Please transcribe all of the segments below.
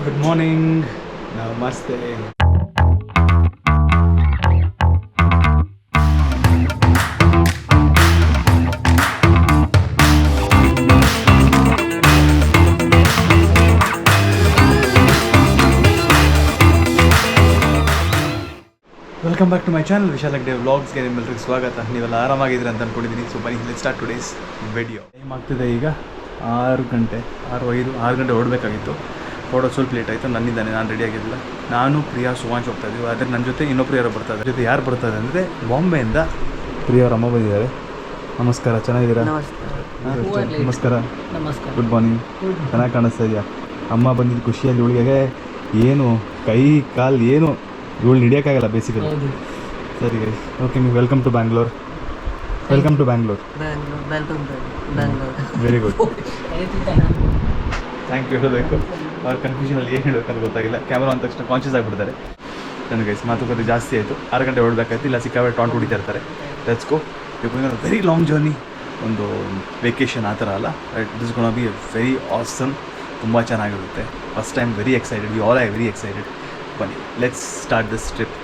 Good morning, ನಮಸ್ತೆ. Welcome back to my channel Vishal Hegde ವ್ಲಾಗ್ಸ್ಗೆ ನಿಮ್ಮೆಲ್ಲರಿಗೂ ಸ್ವಾಗತ. ನೀವೆಲ್ಲ ಆರಾಮಾಗಿದ್ದೀರಿ ಅಂತ ಅಂದ್ಕೊಂಡಿದ್ದೀನಿ. ಸೊ ಬನ್ನಿ, let's start today's video. Time ಆಗ್ತಿದೆ ಈಗ 6 ಗಂಟೆ ಹೊರಡಬೇಕಾಗಿತ್ತು. ಹೊರಡೋದು ಸ್ವಲ್ಪ ಲೇಟ್ ಆಯಿತು. ನನ್ನಿದ್ದಾನೆ, ನಾನು ರೆಡಿ ಆಗಿರಲಿಲ್ಲ. ನಾನು ಪ್ರಿಯಾ ಸುವಾಂಶ್ ಹೋಗ್ತಾ ಇದ್ದೀವಿ. ಆದರೆ ನನ್ನ ಜೊತೆ ಇನ್ನೊಬ್ರು ಯಾರೋ ಬರ್ತಾರೆ. ಜೊತೆ ಯಾರು ಬರ್ತಾರೆ ಅಂದರೆ ಬಾಂಬೆಯಿಂದ ಪ್ರಿಯಾ ಅವ್ರ ಅಮ್ಮ ಬಂದಿದ್ದಾರೆ. ನಮಸ್ಕಾರ, ಚೆನ್ನಾಗಿದ್ದೀರಾ? ನಮಸ್ಕಾರ. Good morning. ಚೆನ್ನಾಗಿ ಕಾಣಿಸ್ತಾ ಇದೆಯಾ? ಅಮ್ಮ ಬಂದಿದ್ದು ಖುಷಿಯಲ್ಲಿ ಇವಳಿಗೆ ಏನು ಕೈ ಕಾಲು ಏನು ಇವಳು ಹಿಡಿಯೋಕ್ಕಾಗಲ್ಲ ಬೇಸಿಕಲಿ. ಸರಿ ಗೈಸ್, ಓಕೆ, ನೀವು welcome to Bangalore. Very good. Thank you ಹೇಳಬೇಕು. ಅವ್ರ ಕನ್ಫ್ಯೂಷನಲ್ಲಿ ಏನು ಹೇಳಬೇಕಂತ ಗೊತ್ತಾಗಿಲ್ಲ. ಕ್ಯಾಮ್ರಾ ಅಂದ ತಕ್ಷಣ ಕಾನ್ಷಿಯಸ್ ಆಗಿಬಿಡ್ತಾರೆ. ನನಗೆ ಗೈಸ್ ಮಾತುಕತೆ ಜಾಸ್ತಿ ಆಯಿತು. 6 ಗಂಟೆ ಹೊರಡಬೇಕಾಯ್ತು. ಇಲ್ಲ ಸಿಕ್ಕಾಪಟ್ಟೆ ಟಾಂಟ್ ಹೊಡಿತಾ ಇರ್ತಾರೆ. Let's go. Very long journey, ಒಂದು ವೆಕೇಷನ್ ಆ ಥರ ಅಲ್ಲ. It is gonna be very awesome. ತುಂಬ ಚೆನ್ನಾಗಿರುತ್ತೆ. First time very excited. We all are very excited. ಬನ್ನಿ, let's start this trip.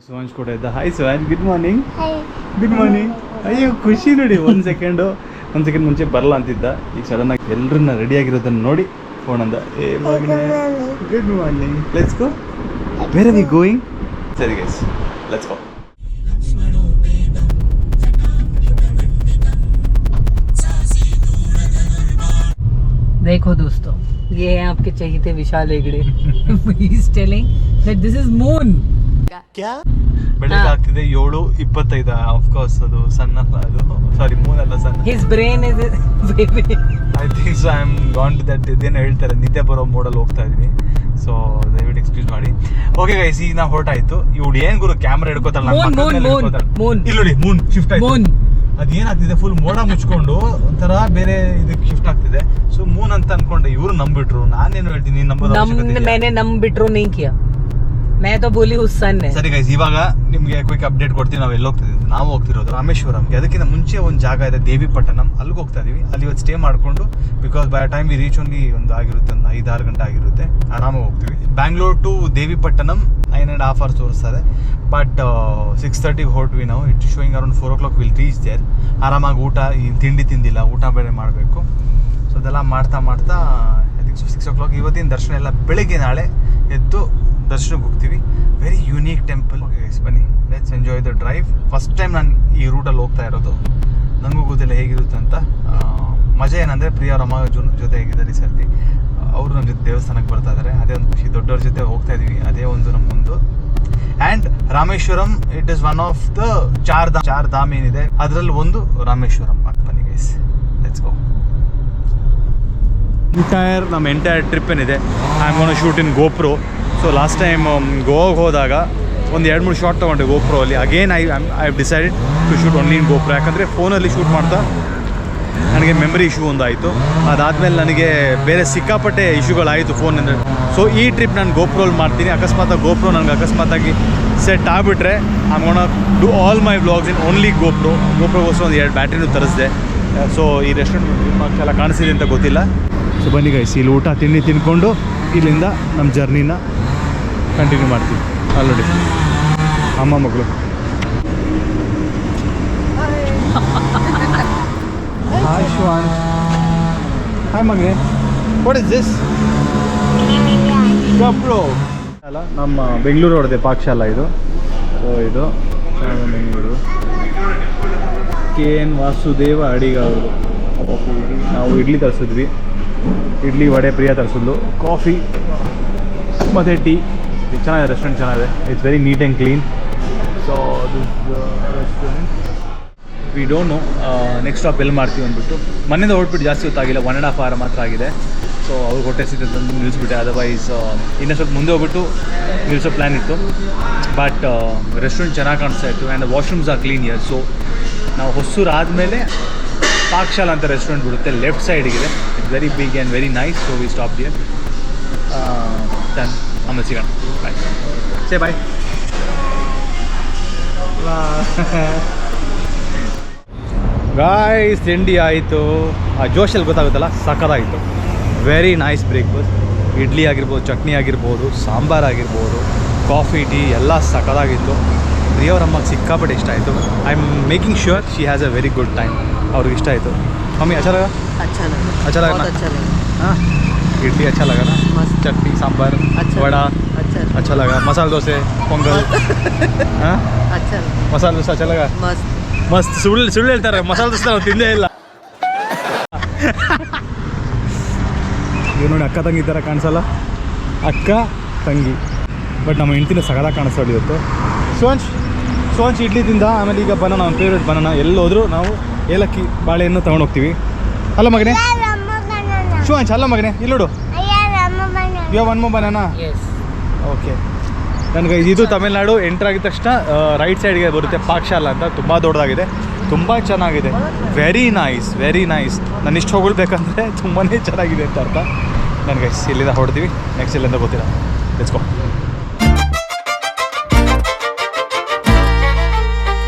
Suvansh ಕೂಡ ಇದ್ದ. Hi Suvansh, good morning. Good morning. ಅಯ್ಯೋ ಖುಷಿ ನೋಡಿ. ಒಂದು ಸೆಕೆಂಡ್ ಮುಂಚೆ ಬರಲ್ಲ ಅಂತಿದ್ದ. ಈಗ ಸಡನ್ನಾಗಿ ಎಲ್ಲರನ್ನ ರೆಡಿಯಾಗಿರೋದನ್ನು ನೋಡಿ ಫೋನ್ ಅಂದ. Good morning, let's go. Where are we going? ಸರಿ ಗೈಸ್, ಲೆಟ್ಸ್ ಗೋ. देखो दोस्तों, ये है आपके चहीते विशाल Hegde. He is telling that this is moon. क्या? ಬೆಳಗ್ಗೆ ಆಗ್ತಿದೆ 7:25. ಆಫ್ಕೋರ್ಸ್ ಅದು ಸಣ್ಣ ಅಲ್ಲ, ಅದು ಸಾರಿ ಮೂನ್ ಅಲ್ಲ, ಸಣ್ಣ. His brain is baby. I think so I am gone to that. ಇದೇನೋ ಹೇಳ್ತಾರೆ, ನಿದ್ದೆ ಬರೋ ಮೋಡಲ್ಲಿ ಹೋಗ್ತಾ ಇದ್ದೀನಿ. ಸೊ ದಯವಿಟ್ಟು ಎಕ್ಸ್ಕ್ಯೂಸ್ ಮಾಡಿ. ಓಕೆ ಗೈಸ್, ಈಗ ನಾವು ಹೊರಟಾಯ್ತು. ಇವಳು ಏನ್ ಗುರು ಕ್ಯಾಮ್ರಾ ಹಿಡ್ಕೋತಾಳ, ಇಲ್ಲಿ ನೋಡಿ ಮೂನ್ ಶಿಫ್ಟ್ ಆಯ್ತು. ಅದೇನಾಗ್ತಿದೆ, ಫುಲ್ ಮೋಡ ಮುಚ್ಕೊಂಡು ಒಂಥರ ಬೇರೆ ಇದಕ್ಕೆ ಶಿಫ್ಟ್ ಆಗ್ತಿದೆ. ಸೊ ಮೂನ್ ಅಂತ ಅನ್ಕೊಂಡೆ. ಇವ್ರು ನಂಬಿಟ್ರು. ನಾನೇನು ಹೇಳ್ತೀನಿ, मैंने ನಂಬಿಟ್ರು नहीं किया. मैं तो बोली उस सन है. ಸರಿ ಗೈಸ್, ಇವಾಗ ನಿಮ್ಗೆ ಕ್ವಿಕ್ ಅಪ್ಡೇಟ್ ಕೊಡ್ತೀವಿ. ನಾವು ಎಲ್ಲಿ ಹೋಗ್ತಿದ್ದೀವಿ? ನಾವು ಹೋಗ್ತಿರೋದು ರಾಮೇಶ್ವರಂಗೆ. ಅದಕ್ಕಿಂತ ಮುಂಚೆ ಒಂದು ಜಾಗ ಇದೆ, ದೇವಿಪಟ್ಟಣಂ. ಅಲ್ಲಿಗೆ ಹೋಗ್ತಾ ಇದೀವಿ. ಅಲ್ಲಿ ಇವತ್ತು ಸ್ಟೇ ಮಾಡಿಕೊಂಡು, because by time we reach only ಒಂದು ಆಗಿರುತ್ತೆ, ಒಂದು 5-6 ಗಂಟೆ ಆಗಿರುತ್ತೆ. ಆರಾಮಾಗಿ ಹೋಗ್ತೀವಿ. ಬ್ಯಾಂಗ್ಳೂರ್ ಟು ದೇವಿಪಟ್ಟಣಂ 9.5 hours ತೋರಿಸ್ತಾರೆ. ಬಟ್ 6:30 ಹೊರಟ್ವಿ ನಾವು. It showing around 4 o'clock will reach there. ಆರಾಮಾಗಿ ಊಟ, ಈ ತಿಂಡಿ ತಿಂದಿಲ್ಲ, ಊಟ ಬೇರೆ ಮಾಡಬೇಕು. ಸೊ ಅದೆಲ್ಲ ಮಾಡ್ತಾ ಐ ಥಿಂಕ್ 6 o'clock. ಇವತ್ತಿನ ದರ್ಶನ ಎಲ್ಲ ಬೆಳಗ್ಗೆ, ನಾಳೆ ಎದ್ದು ದರ್ಶನಕ್ಕೆ ಹೋಗ್ತೀವಿ. Very unique temple. ಬನ್ನಿ, let's enjoy the drive. First time ನಾನು ಈ ರೂಟಲ್ಲಿ ಹೋಗ್ತಾ ಇರೋದು. ನನಗೂ ಗೊತ್ತಿಲ್ಲ ಹೇಗಿರುತ್ತೆ ಅಂತ. ಮಜಾ ಏನಂದರೆ ಪ್ರಿಯಾರಮ್ಮ ಜೊತೆ ಹೇಗಿದ್ದಾರೆ ಈ ಸರ್ತಿ. ಅವರು ನಮ್ಮ ಜೊತೆ ದೇವಸ್ಥಾನಕ್ಕೆ ಬರ್ತಾ ಇದ್ದಾರೆ. ಅದೇ ಒಂದು ಖುಷಿ. ದೊಡ್ಡವ್ರ ಜೊತೆ ಹೋಗ್ತಾ ಇದೀವಿ, ಅದೇ ಒಂದು ನಮಗೊಂದು. And Rameswaram, it is one of the Char Dham ಏನಿದೆ, ಅದರಲ್ಲಿ ಒಂದು ರಾಮೇಶ್ವರಂ. ಬನ್ನಿ ಗೈಸ್, ಲೆಟ್ಸ್ ಗೋ. ನಮ್ಮ ಎಂಟೈರ್ ಟ್ರಿಪ್ ಏನಿದೆ, I am gonna shoot in GoPro. So last time ಗೋವಾಗೆ ಹೋದಾಗ ಒಂದು 2-3 ಶಾಟ್ ತೊಗೊಂಡೆ ಗೋಪ್ರೋ ಅಲ್ಲಿ. Again I have decided to shoot only in GoPro. ಯಾಕಂದರೆ ಫೋನಲ್ಲಿ ಶೂಟ್ ಮಾಡ್ತಾ ನನಗೆ ಮೆಮರಿ ಇಶ್ಯೂ ಒಂದಾಯಿತು. ಅದಾದಮೇಲೆ ನನಗೆ ಬೇರೆ ಸಿಕ್ಕಾಪಟ್ಟೆ ಇಶ್ಯೂಗಳಾಯಿತು ಫೋನಿಂದ. ಸೊ ಈ ಟ್ರಿಪ್ ನಾನು ಗೋಪ್ರೋಲ್ಲಿ ಮಾಡ್ತೀನಿ. ಗೋಪ್ರೋ ನನಗೆ ಅಕಸ್ಮಾತಾಗಿ ಸೆಟ್ ಆಗಿಬಿಟ್ರೆ I am gonna do all my vlogs in only ಗೋಪ್ರೋಗೋಸ್ಕರ ಒಂದು 2 ಬ್ಯಾಟ್ರಿನೂ ತರಿಸಿದೆ. ಸೊ ಈ ರೆಸ್ಟೋರೆಂಟ್ ಎಲ್ಲ ಕಾಣಿಸಿದೆ ಅಂತ ಗೊತ್ತಿಲ್ಲ. ಸೊ ಬನ್ನಿ ಗೈಸ್, ಇಲ್ಲಿ ಊಟ ತಿಂಡಿ ತಿನ್ಕೊಂಡು ಇಲ್ಲಿಂದ ನಮ್ಮ ಜರ್ನಿನ ಕಂಟಿನ್ಯೂ ಮಾಡ್ತೀವಿ. ಆಲ್ರೆಡಿ ಅಮ್ಮ ಮಗಳು. ಹಾಯ್ ಶ್ವಾನ್. ಹಾಯ್ ಮಗನೇ. What is this? ಕಬ್ರೋ ಅಲ್ಲ, ನಮ್ಮ ಬೆಂಗಳೂರು ಹೊಡೆದೆ ಪಾಕಶಾಲ ಇದು. ಸೊ ಇದು ಬೆಂಗಳೂರು KN ವಾಸುದೇವ ಅಡಿಗ ಅವರು. ನಾವು ಇಡ್ಲಿ ತರಿಸಿದ್ವಿ. ಇಡ್ಲಿ ವಡೆ ಪ್ರಿಯಾ ತರಿಸಿದ್ಲು. ಕಾಫಿ ಮತ್ತು ಟೀ. ಚೆನ್ನಾಗಿದೆ, ರೆಸ್ಟೋರೆಂಟ್ ಚೆನ್ನಾಗಿದೆ. It's very neat and clean. So this restaurant we don't know next stop ಎಲ್ಲಿ ಮಾಡ್ತೀವಿ ಅಂದ್ಬಿಟ್ಟು. ಮನೆಯಿಂದ ಹೊರಟ್ಬಿಟ್ಟು ಜಾಸ್ತಿ ಹೊತ್ತಾಗಿಲ್ಲ, 1.5 hour ಮಾತ್ರ ಆಗಿದೆ. ಸೊ ಅವ್ರಿಗೆ ಹೊಟ್ಟೆ ಸಿಗುತ್ತೆ ತಂದು ನಿಲ್ಲಿಸ್ಬಿಟ್ಟೆ. ಅದರ್ವೈಸ್ ಇನ್ನೂ ಸ್ವಲ್ಪ ಮುಂದೆ ಹೋಗ್ಬಿಟ್ಟು ನಿಲ್ಲಿಸೋ ಪ್ಲ್ಯಾನ್ ಇತ್ತು. ಬಟ್ ರೆಸ್ಟೋರೆಂಟ್ ಚೆನ್ನಾಗಿ ಕಾಣಿಸ್ತಾ ಇತ್ತು. And washrooms are clean here. So ನಾವು ಹೊಸೂರು ಆದಮೇಲೆ ಪಾಕಶಾಲ ಅಂತ ರೆಸ್ಟೋರೆಂಟ್ ಬಿಡುತ್ತೆ, ಲೆಫ್ಟ್ ಸೈಡಿಗಿದೆ. It's very big and very nice. So we stop there. Done. ಆಮೇಲೆ ಸಿಗೋಣ. ಬಾಯ್. Say bye. ಗಾಯ್ಸ್, ತಿಂಡಿ ಆಯಿತು. ಆ ಜೋಶಲ್ಲಿ ಗೊತ್ತಾಗುತ್ತಲ್ಲ, ಸಕ್ಕತ್ತಾಗಿತ್ತು. Very nice breakfast. ಇಡ್ಲಿ ಆಗಿರ್ಬೋದು, ಚಟ್ನಿ ಆಗಿರ್ಬೋದು, ಸಾಂಬಾರು ಆಗಿರ್ಬೋದು, ಕಾಫಿ, ಟೀ ಎಲ್ಲ ಸಖತ್ತಾಗಿತ್ತು. ಪ್ರಿಯವ್ರಮ್ಮಗೆ ಸಿಕ್ಕಾಪಟ್ಟೆ ಇಷ್ಟ ಆಯಿತು. I am making sure she has a very good time. ಅವ್ರಿಗೆ ಇಷ್ಟ ಆಯಿತು. ಮಮ್ಮಿ अच्छा लगा? अच्छा लगा ना? हाँ, इडली अच्छा लगा ना? चटनी, सांभर, वड़ा अच्छा लगा. मसाला डोसे, पोंगल, हाँ, मसाला डोसा अच्छा लगा? मस्त. ಸುಳ್ಳು ಹೇಳ್ತಾರೆ, ಮಸಾಲೆ ದೋಸೆ ನಾವು ತಿಂದೇ ಇಲ್ಲ. ಇವ್ ನೋಡಿ ಅಕ್ಕ ತಂಗಿ ಥರ ಕಾಣಿಸಲ್ಲ, ಅಕ್ಕ ತಂಗಿ. ಬಟ್ ನಮ್ಮ ಹೆಂಡ್ತಿನ ಸಗದಾಗಿ ಕಾಣಿಸ್ತಾಳೆ ಇವತ್ತು. ಸೋಂಚ್ ಇಡ್ಲಿ ತಿಂದ. ಆಮೇಲೆ ಈಗ ಬನಾನ, ನಮ್ಮ ಫೇವ್ರೇಟ್ ಬನಾನ. ಎಲ್ಲೋದ್ರೂ ನಾವು ಏಲಕ್ಕಿ ಬಾಳೆಯನ್ನು ತೊಗೊಂಡೋಗ್ತೀವಿ. ಅಲ್ಲ ಮಗನೇ ಶುವಂಚ್, ಅಲ್ಲ ಮಗನೇ ಇಲ್ಲಿ ನೋಡು. ಯೋ ಒನ್ ಮೋ ಬನಾನ. ಓಕೆ. ನನಗೆ ಇದು ತಮಿಳ್ನಾಡು ಎಂಟ್ರ್ ಆಗಿದ ತಕ್ಷಣ ರೈಟ್ ಸೈಡ್ಗೆ ಬರುತ್ತೆ ಪಾಕಶಾಲಾ ಅಂತ. ತುಂಬ ದೊಡ್ಡದಾಗಿದೆ, ತುಂಬ ಚೆನ್ನಾಗಿದೆ. Very nice. ನಾನು ಇಷ್ಟು ಹೊಗಳ್ಬೇಕಂದ್ರೆ ತುಂಬಾ ಚೆನ್ನಾಗಿದೆ ಅಂತ ಅರ್ಥ. ನನಗೆ ಇಲ್ಲಿಂದ ಹೊಡ್ತೀವಿ, ನೆಕ್ಸ್ಟ್ ಇಲ್ಲಿಂದ ಗೊತ್ತಿಲ್ಲ. Let's go.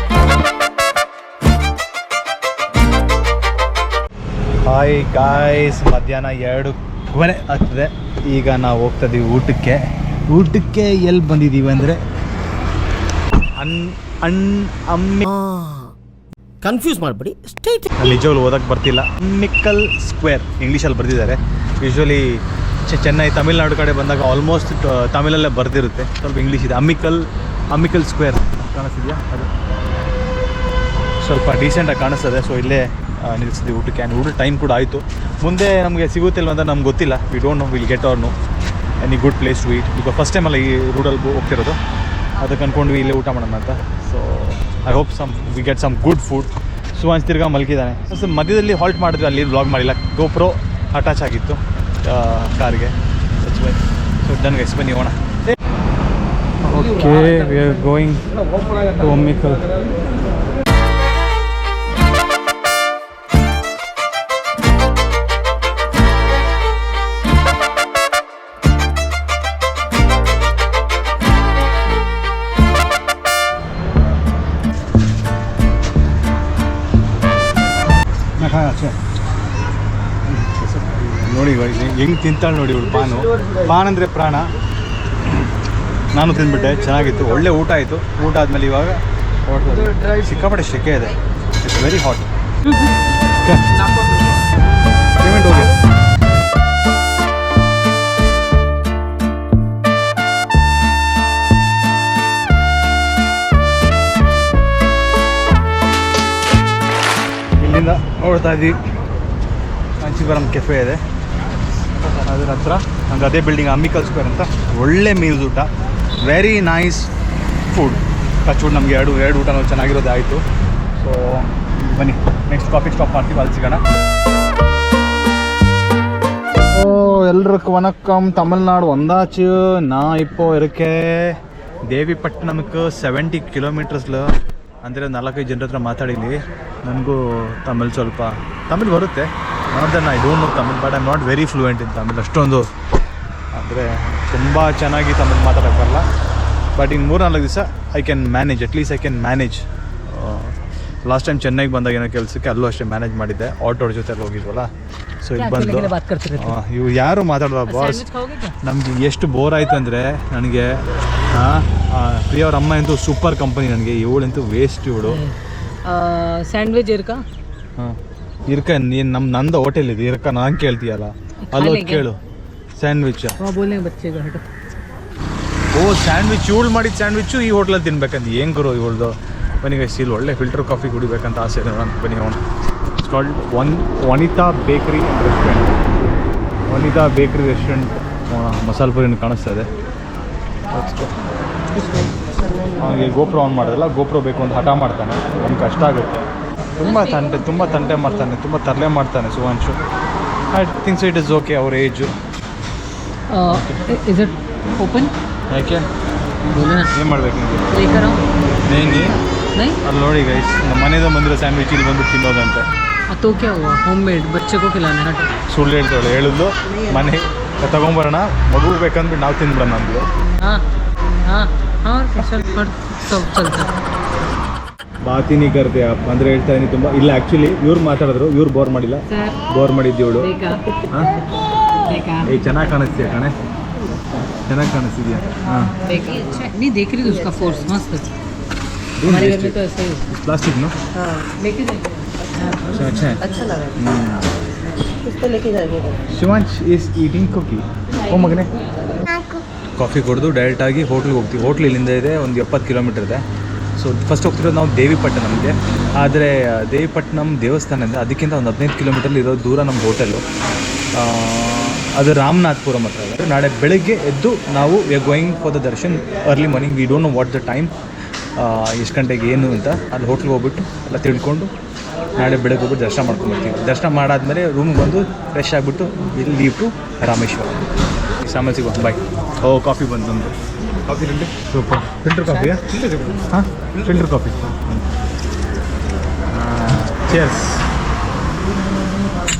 ಹಾಯ್ ಗಾಯ್ಸ್, ಮಧ್ಯಾಹ್ನ 2:15 ಆಗ್ತದೆ. ಈಗ ನಾವು ಹೋಗ್ತಾಯಿದ್ದೀವಿ ಊಟಕ್ಕೆ. ಎಲ್ಲಿ ಬಂದಿದ್ದೀವಿ ಅಂದರೆ ಕನ್ಫ್ಯೂಸ್ ಮಾಡಬೇಡಿ, ಸ್ಟೇಟ್ ನಿಜವಾಗ್ಲೂ ಓದಕ್ಕೆ ಬರ್ತಿಲ್ಲ. ಅಮ್ಮಿಕಲ್ ಸ್ಕ್ವೇರ್ ಇಂಗ್ಲೀಷಲ್ಲಿ ಬರೆದಿದ್ದಾರೆ. ಯೂಶ್ವಲಿ ಚೆನ್ನೈ, ತಮಿಳ್ನಾಡು ಕಡೆ ಬಂದಾಗ ಆಲ್ಮೋಸ್ಟ್ ತಮಿಳಲ್ಲೇ ಬರೆದಿರುತ್ತೆ, ಸ್ವಲ್ಪ ಇಂಗ್ಲೀಷ್ ಇದೆ. ಅಮ್ಮಿಕಲ್ ಸ್ಕ್ವೇರ್ ಕಾಣಿಸ್ತಿದೆಯಾ? ಅದು ಸ್ವಲ್ಪ ಡೀಸೆಂಟಾಗಿ ಕಾಣಿಸ್ತದೆ. ಸೊ ಇಲ್ಲೇ ನಿಲ್ಲಿಸಿದ್ವಿ ಊಟಕ್ಕೆ. ಆ್ಯಂಡ್ ಊಟ ಟೈಮ್ ಕೂಡ ಆಯಿತು. ಮುಂದೆ ನಮಗೆ ಸಿಗುತ್ತಿಲ್ಲ ಅಂತ ನಮ್ಗೆ ಗೊತ್ತಿಲ್ಲ. We don't know will get or no any good place to eat. ಈಗ ಫಸ್ಟ್ ಟೈಮಲ್ಲ ಈ ರೂಟಲ್ಲಿ ಹೋಗ್ತಿರೋದು, ಅದಕ್ಕೆ ಅಂದ್ಕೊಂಡ್ವಿ ಇಲ್ಲೇ ಊಟ ಮಾಡೋಣ ಅಂತ. So I hope we get some good food. Suvansh ತಿರ್ಗಾ ಮಲಗಿದ್ದಾನೆ. ಸೊ ಮಧ್ಯದಲ್ಲಿ ಹಾಲ್ಟ್ ಮಾಡಿದ್ವಿ, ಅಲ್ಲಿ ವ್ಲಾಗ್ ಮಾಡಿಲ್ಲ. GoPro ಅಟ್ಯಾಚ್ ಆಗಿತ್ತು ಕಾರ್ಗೆ. ಸೊ ಡನ್ ಗೈಸ್, ಬನ್ನಿ ಹೋಗೋಣ. Okay, we are going to Ammikal. ನೋಡಿ ಹೆಂಗೆ ತಿಂತಾಳೆ ನೋಡಿ ಇವಳು. ಪಾನ್ ಅಂದರೆ ಪ್ರಾಣ. ನಾನು ತಿಂದ್ಬಿಟ್ಟೆ, ಚೆನ್ನಾಗಿತ್ತು, ಒಳ್ಳೆ ಊಟ ಆಯಿತು. ಊಟ ಆದಮೇಲೆ ಇವಾಗ ಸಿಕ್ಕಾಪಟ್ಟೆ ಶೆಕೆ ಇದೆ. It's very hot. ಪೇಮೆಂಟ್ ಹೋಗಿ. ಇಲ್ಲಿಂದ ನೋಡ್ತಾ ಇದ್ವಿ ಕಾಂಚೀಪುರಂ ಕೆಫೆ ಇದೆ, ಅದರ ಹತ್ರ. ನಂಗೆ ಅದೇ ಬಿಲ್ಡಿಂಗ್ ಅಮ್ಮಿಕಲ್ ಸ್ಕ್ವೇರ್ ಅಂತ. ಒಳ್ಳೆ ಮೀಲ್ಸ್ ಊಟ, ವೆರಿ ನೈಸ್ ಫುಡ್. ಟಚ್ವುಡ್ ನಮಗೆ ಎರಡು ಊಟನೂ ಚೆನ್ನಾಗಿರೋದೇ ಆಯಿತು. ಸೊ ಬನ್ನಿ, ನೆಕ್ಸ್ಟ್ ಕಾಫಿ ಸ್ಟಾಪ್ ಮಾಡ್ತೀವಿ, ಅಲ್ಲಿ ಸಿಗೋಣ. ಓ ಎಲ್ರಿಗೂ ವನಕ್ಕಂ. ತಮಿಳ್ನಾಡು ಒಂದಾಚು ನಾ ಇಪ್ಪೋ ಇರಕ್ಕೆ ದೇವಿಪಟ್ಟಣಕ್ಕೆ 70 ಕಿಲೋಮೀಟರ್ಸ್ಲು. ಅಂದರೆ 4-5 ಜನರ ಹತ್ರ ಮಾತಾಡಿದ್ವಿ. ನನಗೂ ತಮಿಳ್ ಬರುತ್ತೆ. I don't know Tamil, but I am not very fluent in Tamil. ಅಷ್ಟೊಂದು ಅಂದರೆ ತುಂಬ ಚೆನ್ನಾಗಿ ತಮಿಳ್ ಮಾತಾಡೋಕ್ಕೆ ಬರಲ್ಲ. ಬಟ್ ಇನ್ನು 3-4 ದಿವಸ I can manage, at least I can manage. Last time ಚೆನ್ನೈಗೆ ಬಂದಾಗ ಏನೋ ಕೆಲಸಕ್ಕೆ ಅಲ್ಲೂ ಅಷ್ಟೇ ಮ್ಯಾನೇಜ್ ಮಾಡಿದ್ದೆ, ಆಟೋರ ಜೊತೆ ಹೋಗಿದ್ವಲ್ಲ. ಸೊ ಇಲ್ಲಿ ಬಂದು ಇವು ಯಾರು ಮಾತಾಡೋಲ್ಲ ಬಾಸ್. ನಮಗೆ ಎಷ್ಟು ಬೋರ್ ಆಯಿತು ಅಂದರೆ, ನನಗೆ ಪ್ರಿಯವ್ರ ಅಮ್ಮ ಅಂತೂ ಸೂಪರ್ ಕಂಪನಿ, ನನಗೆ ಇವಳಂತೂ ವೇಸ್ಟ್ ಇವಳು. ಸ್ಯಾಂಡ್ವಿಚ್ ಇರ್ಕ ನೀನು ನಂದು ಹೋಟೆಲ್ ಇದೆ ಇರ್ಕ, ನಾನು ಕೇಳ್ತೀಯಲ್ಲ ಅಲ್ಲೋ ಕೇಳು. ಸ್ಯಾಂಡ್ವಿಚ್ ಓ ಸ್ಯಾಂಡ್ವಿಚ್, ಇವಳು ಮಾಡಿದ ಸ್ಯಾಂಡ್ವಿಚ್ಚು ಈ ಹೋಟ್ಲಲ್ಲಿ ತಿನ್ಬೇಕಂತ. ಏನು ಗುರು ಇವಳ್ದು. ಬನ್ನಿಗೆ ಇಲ್ಲಿ ಒಳ್ಳೆ ಫಿಲ್ಟರ್ ಕಾಫಿ ಕುಡಿಬೇಕಂತ ಆಸೆ ಇದೆ ನಾನು. ಬನ್ನಿ ಹೋಗೋಣ. ಇಟ್ಸ್ ಕಾಲ್ಡ್ ವನಿತಾ ಬೇಕ್ರಿ ರೆಸ್ಟೋರೆಂಟ್. ವನಿತಾ ಬೇಕ್ರಿ ರೆಸ್ಟೋರೆಂಟ್. ಮಸಾಲೆ ಪುರಿಯನ್ನು ಕಾಣಿಸ್ತಾ ಇದೆ. ಅವನಿಗೆ ಗೋಪ್ರೋ ಆನ್ ಮಾಡೋದಲ್ಲ, ಗೋಪ್ರೋ ಬೇಕು ಅಂತ ಹಠ ಮಾಡ್ತಾನೆ. ನಮ್ಗೆ ಕಷ್ಟ ಆಗುತ್ತೆ. ತುಂಬ ತಂಟೆ ಮಾಡ್ತಾನೆ, ತುಂಬ ತರಲೆ ಮಾಡ್ತಾನೆ Suvansh. I think so it is okay, ಅವ್ರ ಏಜು. Is it open? ಯಾಕೆ ಏನು ಮಾಡ್ಬೇಕು ನಿಮಗೆ? ಅಲ್ಲಿ ನೋಡಿ ಗೈಸ್, ನಮ್ಮ ಮನೆಯಿಂದ ಬಂದಿರೋ ಸ್ಯಾಂಡ್ವಿಚ್ ಇಲ್ಲಿ ಬಂದು ತಿನ್ನೋದಂತೆ. तो क्या हुआ, होममेड बच्चे को खिलाने हट. ಸುಳ್ಳು ಹೇಳ್ತಾಳೆ. ಹೇಳಿದ್ಲು ಮನೆ ತಗೊಂಬರೋಣ, ಮಗು ಬೇಕಂದ್ಬಿಟ್ಟು ನಾವು ತಿಂದ್ಬಿಡೋಣ ಅಂದ್ಲು. ಬಾತಿ ನೀ ಕರ್ತೆ ಅಂದರೆ ಹೇಳ್ತಾ ಇದೀನಿ ತುಂಬ. ಇಲ್ಲ ಆ್ಯಕ್ಚುಲಿ ಇವ್ರು ಮಾತಾಡಿದ್ರು, ಇವ್ರು ಬೋರ್ ಮಾಡಿಲ್ಲ, ಬೋರ್ ಮಾಡಿದ್ದು ಇವಳು. देखा ಏಯ್ ಚೆನ್ನಾಗಿ ಕಾಣಿಸ್ತೀಯ ಕಣೆ, ಚೆನ್ನಾಗಿ ಕಾಣಿಸ್ತಿದ್ಯಾ. ಹಾಂ, देखिए अच्छा नहीं देख रही थी उसका फोर्स मस्त हमारे घर में तो ऐसा ही प्लास्टिक नो हाँ लेके जाएंगे अच्छा है. अच्छा लगा कुछ तो लेके जाएंगे ಶಿವಾಂಶ್ ಈಸ್ ಈಟಿಂಗ್ ಕುಕಿ. ಓ ಮಗನೇ, ಕಾಫಿ ಕುಡಿದು ಡೈರೆಕ್ಟಾಗಿ ಹೋಟ್ಲಿಗೆ ಹೋಗ್ತೀವಿ. ಹೋಟ್ಲ್ ಇಲ್ಲಿಂದ ಇದೆ ಒಂದು 70 ಕಿಲೋಮೀಟರ್ ಇದೆ. ಸೊ ಫಸ್ಟ್ ಹೋಗ್ತಿರೋದು ನಾವು ದೇವಿಪಟ್ಟಣಂಗೆ. ಆದರೆ ದೇವಿಪಟ್ಟಣಂ ದೇವಸ್ಥಾನ ಇದೆ, ಅದಕ್ಕಿಂತ ಒಂದು 15 ಕಿಲೋಮೀಟರ್ ಇರೋ ದೂರ ನಮ್ಮ ಹೋಟೆಲು. ಅದು ರಾಮನಾಥ್ಪುರಂ ಹತ್ರ ಇದೆ. ನಾಳೆ ಬೆಳಗ್ಗೆ ಎದ್ದು ನಾವು V are going for the Darshan early morning. V don't know what the time, ಎಷ್ಟು ಗಂಟೆಗೆ ಏನು ಅಂತ. ಅಲ್ಲಿ ಹೋಟ್ಲಿಗೆ ಹೋಗ್ಬಿಟ್ಟು ಎಲ್ಲ ತಿಳ್ಕೊಂಡು ನಾಳೆ ಬೆಳಗ್ಗೆ ಹೋಗ್ಬಿಟ್ಟು ದರ್ಶನ ಮಾಡ್ಕೊಂಡ್ಬರ್ತೀವಿ. ದರ್ಶನ ಮಾಡಾದ್ಮೇಲೆ ರೂಮ್ಗೆ ಬಂದು ಫ್ರೆಶ್ ಆಗಿಬಿಟ್ಟು ಇಲ್ಲಿ ಲೀವ್ ಟು ರಾಮೇಶ್ವರ. ಆಮೇಲೆ ಸಿಗೋ, ಬಾಯ್. ಓ ಕಾಫಿ ಬಂತು ನಮ್ಮದು. ಕಾಫಿ ತಿಂಡಿ ಸೂಪರ್. ಫಿಲ್ಟರ್ ಕಾಫಿಯಾ? ಹಾಂ, ಫಿಲ್ಟರ್ ಕಾಫಿ. Chairs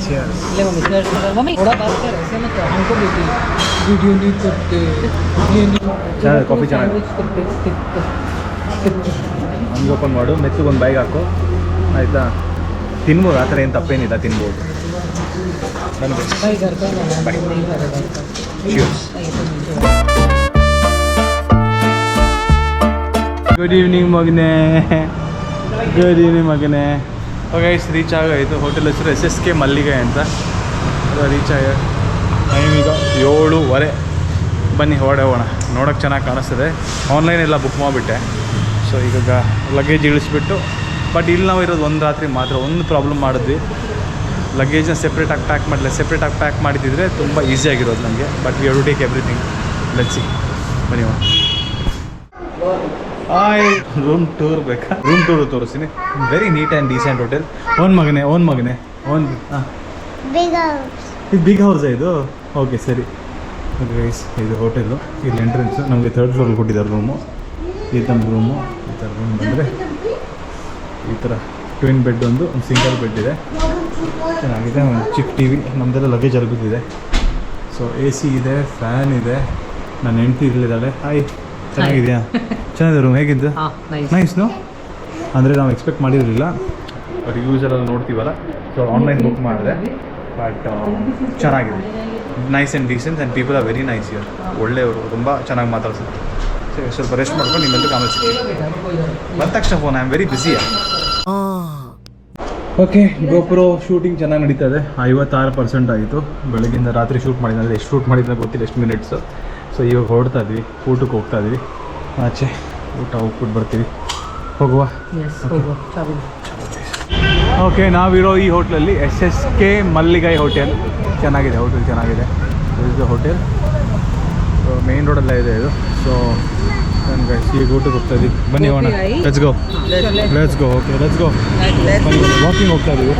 chairs. ले मम्मी थोड़ा बात कर, ऐसे मत कर, हमको भी वीडियो नहीं करते ये नहीं ಚೆನ್ನಾಗಿದೆ ಕಾಫಿ, ಚೆನ್ನಾಗಿದೆ. करते ಹಂಗೆ ಓಪನ್ ಮಾಡು, ಮೆತ್ತಗೊಂದು ಬೈಗೆ ಹಾಕು, ಆಯಿತಾ? ತಿನ್ಬೋದು, ಆ ಥರ ಏನು ತಪ್ಪೇನಿಲ್ಲ, ತಿನ್ಬೋದು. ಬಂದು भाई घर का नहीं करेगा Cheers. ಗುಡ್ ಈವ್ನಿಂಗ್ ಮಗನೇ, ಗುಡ್ ಈವ್ನಿಂಗ್ ಮಗನೇ. ಓಕೆ, ರೀಚ್ ಆಗಾಯಿತು. ಹೋಟೆಲ್ ಹೆಸರು SSK ಮಲ್ಲಿಗೆ ಅಂತ. ರೀಚ್ ಆಗ ಟೈಮ್ ಈಗ 7:15. ಬನ್ನಿ ಹೊರಡೋಣ. ನೋಡೋಕ್ಕೆ ಚೆನ್ನಾಗಿ ಕಾಣಿಸ್ತದೆ. ಆನ್ಲೈನ್ ಎಲ್ಲ ಬುಕ್ ಮಾಡಿಬಿಟ್ಟೆ. ಸೊ ಈಗ ಲಗೇಜ್ ಇಳಿಸ್ಬಿಟ್ಟು, ಬಟ್ ಇಲ್ಲಿ ನಾವು ಇರೋದು ಒಂದು ರಾತ್ರಿ ಮಾತ್ರ. ಒಂದು ಪ್ರಾಬ್ಲಮ್ ಮಾಡಿದ್ವಿ, ಲಗೇಜ್ನ ಸೆಪ್ರೇಟಾಗಿ ಪ್ಯಾಕ್ ಮಾಡಲಿಲ್ಲ. ಸೆಪ್ರೇಟಾಗಿ ಪ್ಯಾಕ್ ಮಾಡಿದ್ದಿದ್ರೆ ತುಂಬ ಈಸಿಯಾಗಿರೋದು ನಮಗೆ. But we have to take everything. Let's see, ಬನ್ನಿ. ಹಾಯ್, ರೂಮ್ ಟೂರ್ ಬೇಕಾ? ರೂಮ್ ಟೂರು ತೋರಿಸ್ತೀನಿ. Very neat and decent hotel. ಓನ್ ಮಗನೇ ಹಾಂ, ಇದು ಬಿಗ್ ಹೌಸಾ ಇದು? ಓಕೆ, ಸರಿ. ಓಕೆ ಗೈಸ್, ಇದು ಹೋಟೆಲ್ಲು. ಇಲ್ಲಿ ಎಂಟ್ರೆನ್ಸು. ನಮಗೆ 3rd ಫ್ಲೋರಲ್ಲಿ ಕೊಟ್ಟಿದ್ದಾರೆ ರೂಮು. ಈ ನಮ್ಮ ರೂಮು. ಈ ಥರ ರೂಮ್ ಬಂದರೆ ಈ ಥರ ಟ್ವಿನ್ ಬೆಡ್, ಒಂದು ಸಿಂಗಲ್ ಬೆಡ್ ಇದೆ. ಚೆನ್ನಾಗಿದೆ. ಒಂದು ಚಿಕ್ಕ ಟಿ ವಿ. ನಮ್ಮದೆಲ್ಲ ಲಗೇಜ್ ಅರ್ಗುತ್ತಿದೆ. ಸೊ AC ಇದೆ, ಫ್ಯಾನ್ ಇದೆ. ನನ್ನ ಹೆಂಡ್ತಿ ಇರಲಿದ್ದಾಳೆ. ಹಾಯ್, ಚೆನ್ನಾಗಿದೆಯಾ? ಚೆನ್ನಾಗಿದೆ ರೂಮ್. ಹೇಗಿದ್ದು? हाँ नाइस ನೈಸ್ನು. ಅಂದರೆ ನಾವು ಎಕ್ಸ್ಪೆಕ್ಟ್ ಮಾಡಿರಲಿಲ್ಲ. ರಿವ್ಯೂಸ್ ಎಲ್ಲ ನೋಡ್ತೀವಲ್ಲ, ಸೊ ಆನ್ಲೈನ್ ಬುಕ್ ಮಾಡಿದೆ. ಬಟ್ ಚೆನ್ನಾಗಿದೆ. Nice and decent and people are very nice year. ಒಳ್ಳೆಯವರು, ತುಂಬ ಚೆನ್ನಾಗಿ ಮಾತಾಡ್ತಾರೆ. ಸೊ ಸ್ವಲ್ಪ ರೆಸ್ಟ್ ಮಾಡ್ಕೊಂಡು ನಿಮ್ಮೆಲ್ಲರೂ ಆಮೇಲೆ ಸಿಗ್ತೀವಿ. ಬಂದ ತಕ್ಷಣ phone, I am very busy. Okay, GoPro shooting ಚೆನ್ನಾಗಿ ನಡೀತಾ ಇದೆ. 56% ಆಯಿತು. ಬೆಳಗ್ಗಿಂದ ರಾತ್ರಿ ಶೂಟ್ ಮಾಡಿದ್ದೆ. ಎಷ್ಟು ಶೂಟ್ ಮಾಡಿದ್ರೆ ಗೊತ್ತಿಲ್ಲ, ಎಷ್ಟು ಮಿನಿಟ್ಸು. ಸೊ ಇವಾಗ ಹೊರಡ್ತಾ ಇದ್ವಿ, ಊಟಕ್ಕೆ ಹೋಗ್ತಾ ಇದ್ವಿ. ಆಚೆ ಊಟ ಹೋಗ್ಬಿಟ್ಟು ಬರ್ತೀವಿ. ಹೋಗುವ. यस होगा चाबी ಓಕೆ, ನಾವಿರೋ ಈ ಹೋಟ್ಲಲ್ಲಿ SSK ಮಲ್ಲಿಗೈ ಹೋಟೆಲ್. ಚೆನ್ನಾಗಿದೆ ಹೋಟೆಲ್, ಚೆನ್ನಾಗಿದೆ. ಇದು ಹೋಟೆಲ್ ಮೇನ್ ರೋಡಲ್ಲೇ ಇದೆ ಇದು. ಸೊ ನನಗೆ ಈಗ ಊಟಕ್ಕೆ ಹೋಗ್ತಾ ಇದ್ದೀವಿ. ಬನ್ನಿ ಹೋಗೋಣ. Let's go. Okay, let's go. ಬನ್ನಿ, ವಾಕಿಂಗ್ ಹೋಗ್ತಾ ಇದ್ದೀವಿ.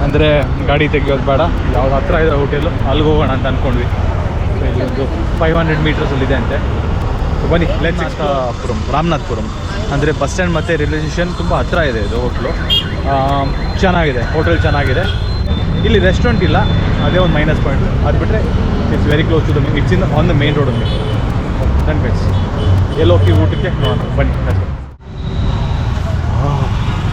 ಅಂದರೆ ಗಾಡಿ ತೆಗಿಯೋದು ಬೇಡ, ಯಾವ್ದು ಹತ್ರ ಇದೆ ಹೋಟೆಲು, ಅಲ್ಲಿಗೆ ಹೋಗೋಣ ಅಂತ ಅಂದ್ಕೊಂಡ್ವಿ. ಸೊ ಇಲ್ಲಿ ಒಂದು 500 ಮೀಟರ್ಸಲ್ಲಿದೆ ಅಂತೆ. ಸೊ ಬನ್ನಿ, ರಾಮನಾಥ್ಪುರಂ ಅಂದರೆ ಬಸ್ ಸ್ಟ್ಯಾಂಡ್ ಮತ್ತು ರೈಲ್ವೆ ಸ್ಟೇಷನ್ ತುಂಬ ಹತ್ತಿರ ಇದೆ ಇದು ಹೋಟ್ಲು. ಚೆನ್ನಾಗಿದೆ ಹೋಟೆಲ್, ಚೆನ್ನಾಗಿದೆ. ಇಲ್ಲಿ ರೆಸ್ಟೋರೆಂಟ್ ಇಲ್ಲ, ಅದೇ ಒಂದು ಮೈನಸ್ ಪಾಯಿಂಟ್. ಅದು ಬಿಟ್ಟರೆ it's very close to the it's in on the main road ಅಲ್ಲಿ. ನನ್ನ ಗೈಸ್, ಎಲ್ಲಿ ಹೋಗ್ತೀವಿ ಊಟಕ್ಕೆ ನೋಡೋಣ ಬನ್ನಿ.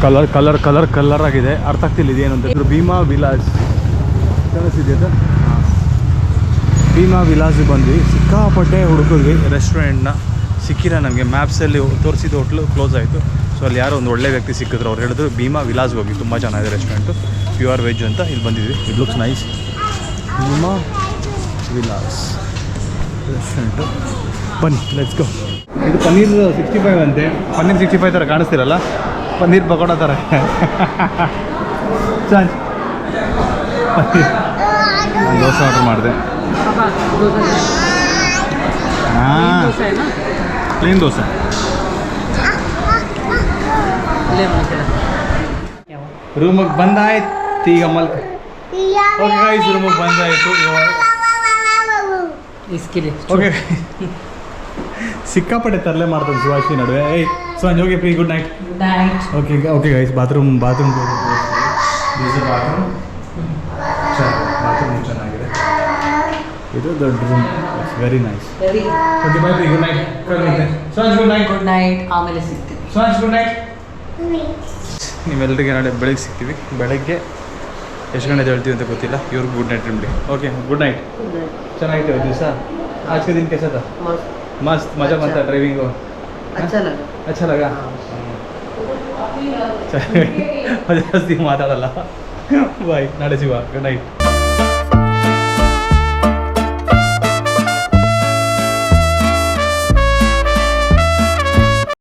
ಕಲರ್ ಆಗಿದೆ. ಅರ್ಥ ಆಗ್ತಿಲ್ಲ ಇದೇನು ಅಂತ. ಇದ್ರು ಭೀಮಾ ವಿಲಾಸ್ ಕಾಣಿಸ್ತಿದೆ ಅದು. ಭೀಮಾ ವಿಲಾಸ್ ಬಂದ್ವಿ. ಸಿಕ್ಕಾಪಟ್ಟೆ ಹುಡುಕಿದ್ವಿ ರೆಸ್ಟೋರೆಂಟ್ನ, ಸಿಕ್ಕಿಲ್ಲ ನಮಗೆ. ಮ್ಯಾಪ್ಸಲ್ಲಿ ತೋರಿಸಿದ ಹೋಟ್ಲು ಕ್ಲೋಸ್ ಆಯಿತು. ಸೊ ಅಲ್ಲಿ ಯಾರೋ ಒಂದು ಒಳ್ಳೆ ವ್ಯಕ್ತಿ ಸಿಕ್ಕಿದ್ರು. ಅವ್ರು ಹೇಳಿದ್ರು ಭೀಮಾ ವಿಲಾಸ್ ಹೋಗಿ, ತುಂಬ ಚೆನ್ನಾಗಿದೆ ರೆಸ್ಟೋರೆಂಟು, ಪ್ಯೂರ್ ವೆಜ್ ಅಂತ. ಇಲ್ಲಿ ಬಂದಿದ್ವಿ. It looks nice. Bhima Vilas restaurant. ಬನ್ನಿ, ಲೆಟ್ಸ್ ಗೋ. ಇದು ಪನ್ನೀರ್ 65 ಅಂತೆ. ಪನ್ನೀರ್ 65 ಥರ ಕಾಣಿಸ್ತಿರಲ್ಲ, ಪನ್ನೀರ್ ಪಕೋಡ ಥರ. ಚಾನ್ಸ್ ದೋಸೆ ಆರ್ಡರ್ ಮಾಡಿದೆ. ಹಾಂ, ಪ್ಲೇನ್ ದೋಸೆ. ರೂಮಿಗೆ ಬಂದಾಯ್ತು ಈಗ ಮಲ್ಕ. ಓಕೆ ಗೈಸ್, ರೂಮಿಗೆ ಬಂದಾಯಿತು. इसके लिए ಓಕೆ, ಸಿಕ್ಕಾಪಟ್ಟೆ ತರಲೆ ಮಾಡ್ತಾರೆ ಸುವಾಶಿ ನಡುವೆ. ಏಯ್ Suvansh, okay please, good night. Good night. Okay guys, bathroom bathroom ಚೆನ್ನಾಗಿದೆ. ಇದು ದೊಡ್ಡ room, it's very nice. Very okay bye, good night. Suvansh good night. Good night. ಆಮೇಲೆ ಸಿಗ್ತೀವಿ. ಸುವಾಂಜ್ ಗುಡ್ ನೈಟ್. ನೀವೆಲ್ಲರಿಗೆ ನಾಳೆ ಬೆಳಗ್ಗೆ ಸಿಗ್ತೀವಿ. ಬೆಳಗ್ಗೆ ಎಷ್ಟು ಗಂಟೆ ಹೇಳ್ತೀವಿ ಅಂತ ಗೊತ್ತಿಲ್ಲ. ಇವ್ರಿಗೆ ಗುಡ್ ನೈಟ್ ನಿಮಗೆ. Okay good night. ಚೆನ್ನಾಗಿತ್ತು ದಿವಸ. आज के दिन कैसा था? मस्त मज़ा बनता ड्राइविंग को. अच्छा लगा. ಜಾಸ್ತಿ ಮಾತಾಡಲ್ಲ. ಬಾಯ್. ನಾಳೆ ಸಿಗುವ. Good night.